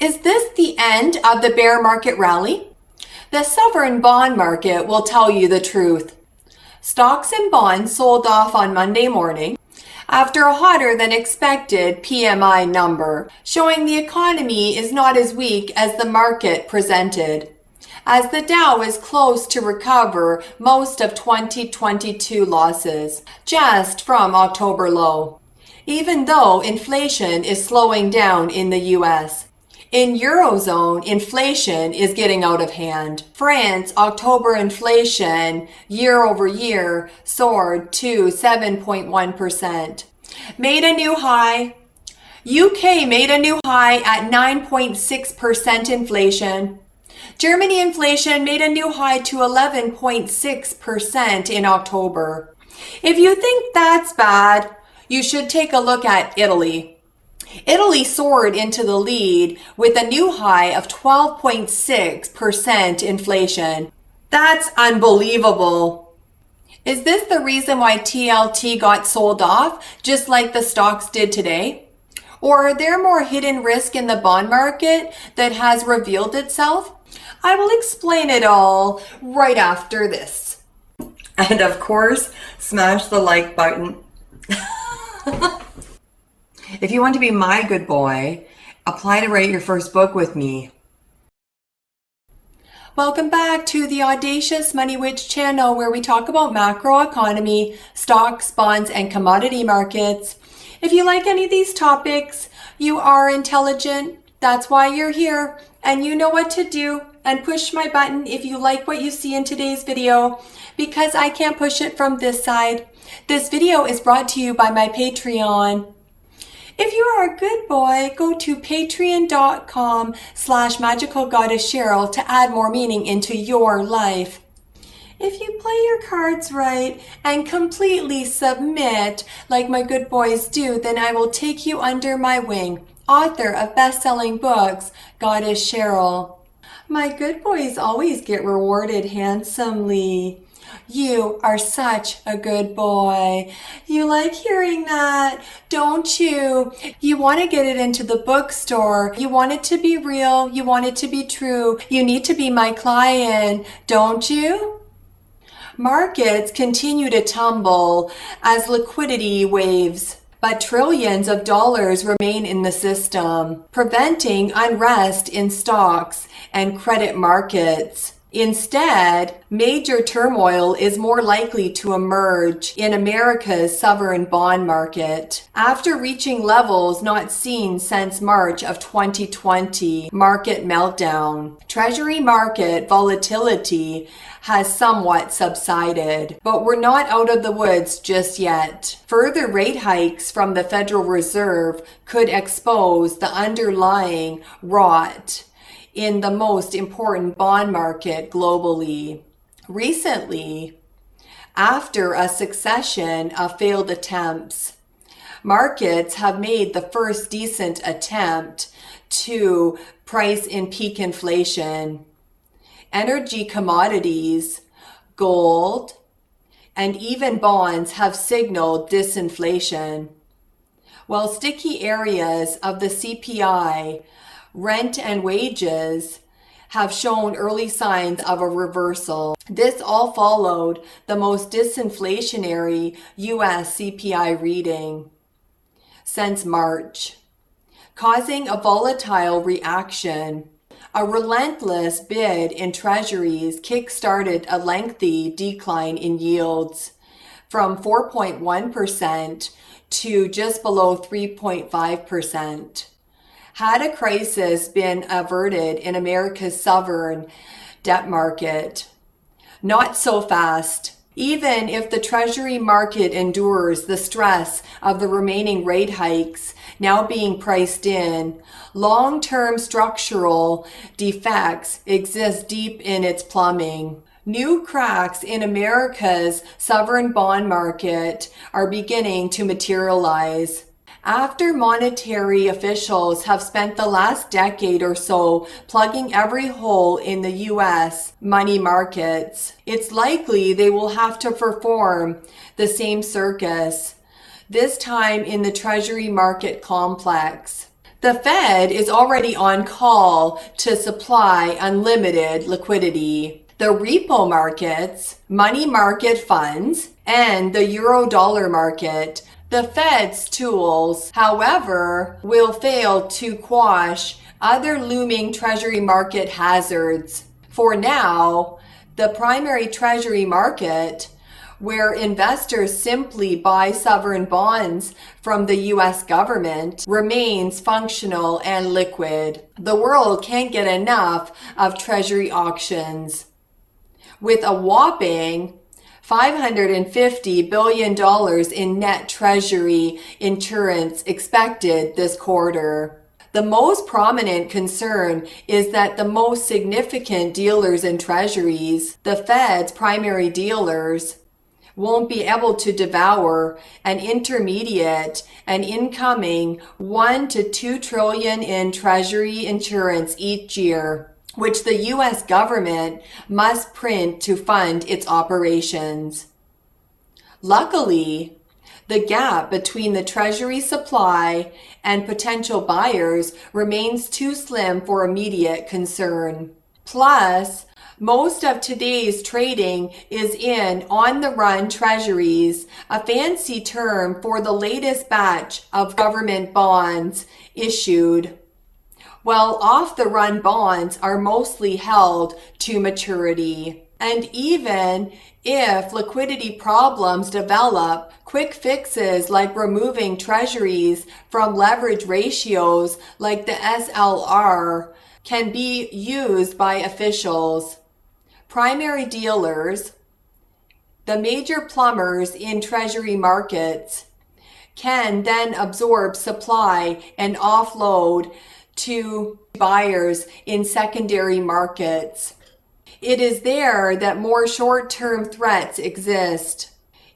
Is this the end of the bear market rally? The sovereign bond market will tell you the truth. Stocks and bonds sold off on Monday morning after a hotter than expected PMI number, showing the economy is not as weak as the market presented, as the Dow is close to recover most of 2022 losses, just from October low, even though inflation is slowing down in the US. In Eurozone, inflation is getting out of hand. France, October inflation year over year soared to 7.1%. Made a new high. UK made a new high at 9.6% inflation. Germany inflation made a new high to 11.6% in October. If you think that's bad, you should take a look at Italy. Italy soared into the lead with a new high of 12.6% inflation. That's unbelievable. Is this the reason why TLT got sold off, just like the stocks did today? Or are there more hidden risk in the bond market that has revealed itself? I will explain it all right after this. And of course, smash the like button. If you want to be my good boy, apply to write your first book with me. Welcome back to the Audacious Money Witch channel, where we talk about macroeconomy, stocks, bonds, and commodity markets. If you like any of these topics, you are intelligent. That's why you're here, and you know what to do. And push my button if you like what you see in today's video, because I can't push it from this side. This video is brought to you by my Patreon. If you are a good boy, go to patreon.com/magicalgoddesscheryl to add more meaning into your life. If you play your cards right and completely submit like my good boys do, then I will take you under my wing. Author of best-selling books, Goddess Cheryl. My good boys always get rewarded handsomely. You are such a good boy. You like hearing that, don't you? You want to get it into the bookstore. You want it to be real. You want it to be true. You need to be my client, don't you? Markets continue to tumble as liquidity waves, but trillions of dollars remain in the system, preventing unrest in stocks and credit markets. Instead, major turmoil is more likely to emerge in America's sovereign bond market. After reaching levels not seen since March of 2020, market meltdown, Treasury market volatility has somewhat subsided, but we're not out of the woods just yet. Further rate hikes from the Federal Reserve could expose the underlying rot in the most important bond market globally. Recently, after a succession of failed attempts, markets have made the first decent attempt to price in peak inflation. Energy commodities, gold, and even bonds have signaled disinflation, while sticky areas of the CPI, rent and wages, have shown early signs of a reversal. This all followed the most disinflationary US CPI reading since March, causing a volatile reaction. A relentless bid in treasuries kick-started a lengthy decline in yields from 4.1% to just below 3.5%. Had a crisis been averted in America's sovereign debt market? Not so fast. Even if the Treasury market endures the stress of the remaining rate hikes now being priced in, long-term structural defects exist deep in its plumbing. New cracks in America's sovereign bond market are beginning to materialize. After monetary officials have spent the last decade or so plugging every hole in the US money markets, it's likely they will have to perform the same circus, this time in the Treasury market complex. The Fed is already on call to supply unlimited liquidity. The repo markets, money market funds, and the euro-dollar market, the Fed's tools, however, will fail to quash other looming Treasury market hazards. For now, the primary Treasury market, where investors simply buy sovereign bonds from the US government, remains functional and liquid. The world can't get enough of Treasury auctions. With a whopping $550 billion in net Treasury insurance expected this quarter. The most prominent concern is that the most significant dealers in Treasuries, the Fed's primary dealers, won't be able to devour an intermediate and incoming 1 to 2 trillion in Treasury insurance each year, which the US government must print to fund its operations. Luckily, the gap between the Treasury supply and potential buyers remains too slim for immediate concern. Plus, most of today's trading is in on-the-run treasuries, a fancy term for the latest batch of government bonds issued, while off-the-run bonds are mostly held to maturity. And even if liquidity problems develop, quick fixes like removing treasuries from leverage ratios like the SLR can be used by officials. Primary dealers, the major plumbers in Treasury markets, can then absorb supply and offload to buyers in secondary markets. It is there that more short-term threats exist.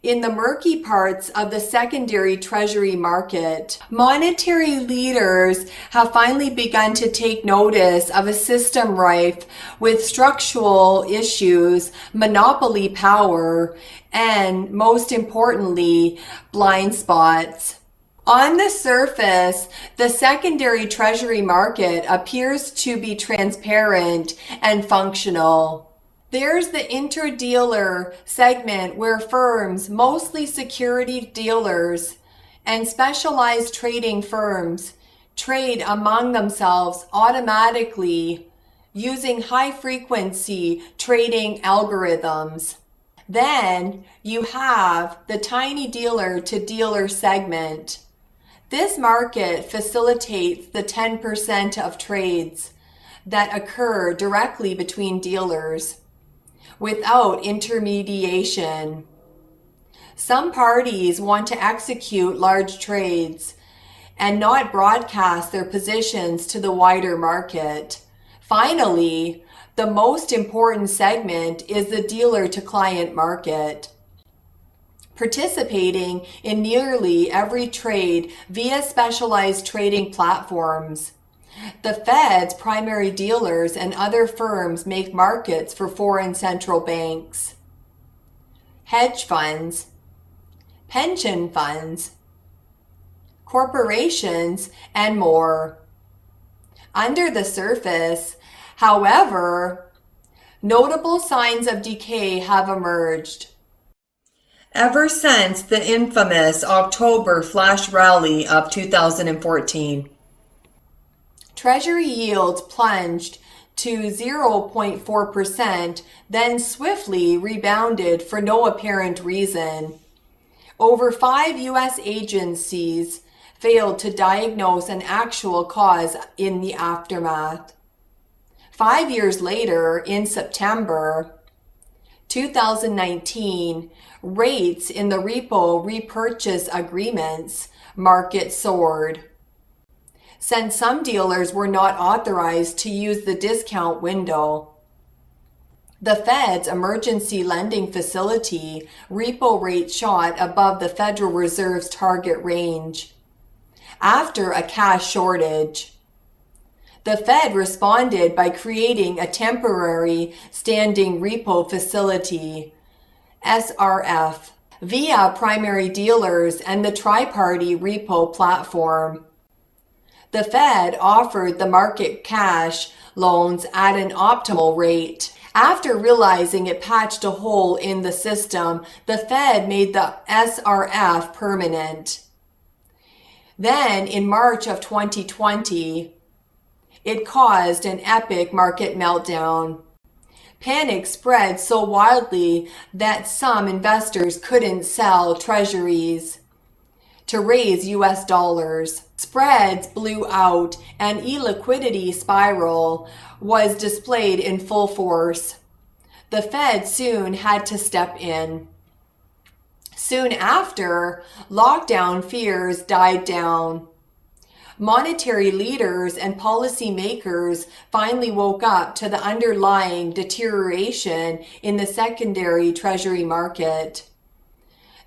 In the murky parts of the secondary Treasury market, monetary leaders have finally begun to take notice of a system rife with structural issues, monopoly power, and most importantly, blind spots. On the surface, the secondary Treasury market appears to be transparent and functional. There's the interdealer segment where firms, mostly security dealers and specialized trading firms, trade among themselves automatically using high-frequency trading algorithms. Then you have the tiny dealer-to-dealer segment. This market facilitates the 10% of trades that occur directly between dealers, without intermediation. Some parties want to execute large trades and not broadcast their positions to the wider market. Finally, the most important segment is the dealer-to-client market, participating in nearly every trade via specialized trading platforms. The Fed's primary dealers and other firms make markets for foreign central banks, hedge funds, pension funds, corporations, and more. Under the surface, however, notable signs of decay have emerged. Ever since the infamous October flash rally of 2014, Treasury yields plunged to 0.4%, then swiftly rebounded for no apparent reason. Over 5 U.S. agencies failed to diagnose an actual cause in the aftermath. 5 years later, in September 2019, rates in the repo repurchase agreements market soared, since some dealers were not authorized to use the discount window. The Fed's emergency lending facility repo rate shot above the Federal Reserve's target range. After a cash shortage, the Fed responded by creating a temporary standing repo facility, SRF, via primary dealers and the tri-party repo platform. The Fed offered the market cash loans at an optimal rate. After realizing it patched a hole in the system, the Fed made the SRF permanent. Then, in March of 2020, it caused an epic market meltdown. Panic spread so wildly that some investors couldn't sell treasuries to raise US dollars. Spreads blew out, and illiquidity spiral was displayed in full force. The Fed soon had to step in. Soon after, lockdown fears died down. Monetary leaders and policymakers finally woke up to the underlying deterioration in the secondary Treasury market.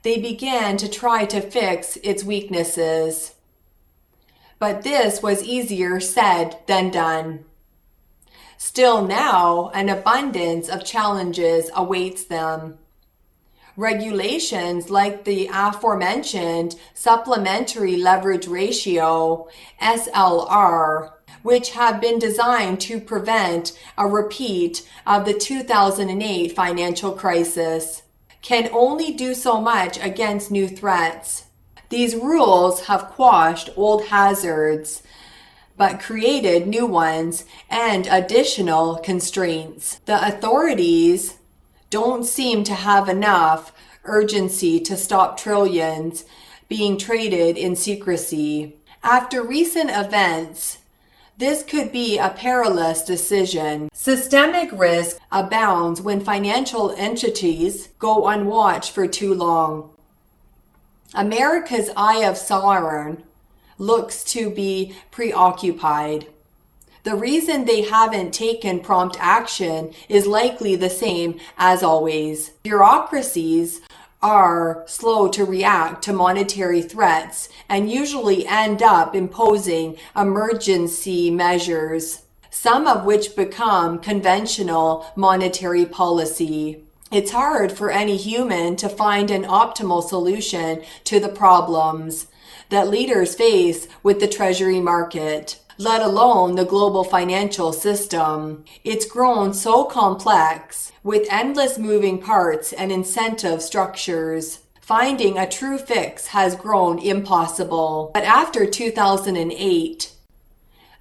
They began to try to fix its weaknesses. But this was easier said than done. Still now, an abundance of challenges awaits them. Regulations like the aforementioned Supplementary Leverage Ratio, SLR, which have been designed to prevent a repeat of the 2008 financial crisis, can only do so much against new threats. These rules have quashed old hazards, but created new ones and additional constraints. The authorities don't seem to have enough urgency to stop trillions being traded in secrecy. After recent events, this could be a perilous decision. Systemic risk abounds when financial entities go unwatched for too long. America's eye of Sauron looks to be preoccupied. The reason they haven't taken prompt action is likely the same as always. Bureaucracies are slow to react to monetary threats and usually end up imposing emergency measures, some of which become conventional monetary policy. It's hard for any human to find an optimal solution to the problems that leaders face with the Treasury market, let alone the global financial system. It's grown so complex, with endless moving parts and incentive structures. Finding a true fix has grown impossible. But after 2008,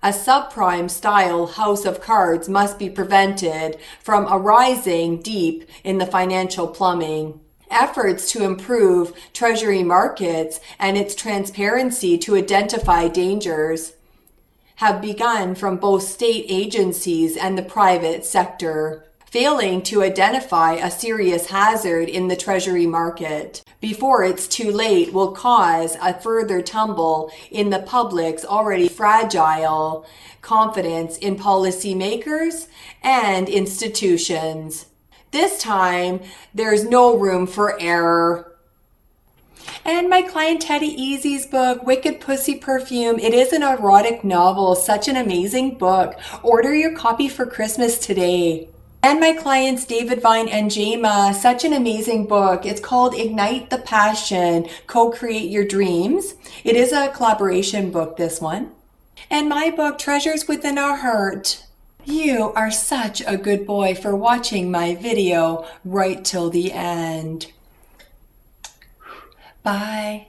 a subprime-style house of cards must be prevented from arising deep in the financial plumbing. Efforts to improve Treasury markets and its transparency to identify dangers have begun from both state agencies and the private sector. Failing to identify a serious hazard in the Treasury market before it's too late will cause a further tumble in the public's already fragile confidence in policymakers and institutions. This time, there's no room for error. And my client Taddy Eazzy's book, Wicked Pussy Perfume, it is an erotic novel, such an amazing book. Order your copy for Christmas today. And my clients David Vine and Jama, such an amazing book. It's called Ignite the Passion, Co-Create Your Dreams. It is a collaboration book, this one. And my book, Treasures Within Our Heart. You are such a good boy for watching my video right till the end. Bye.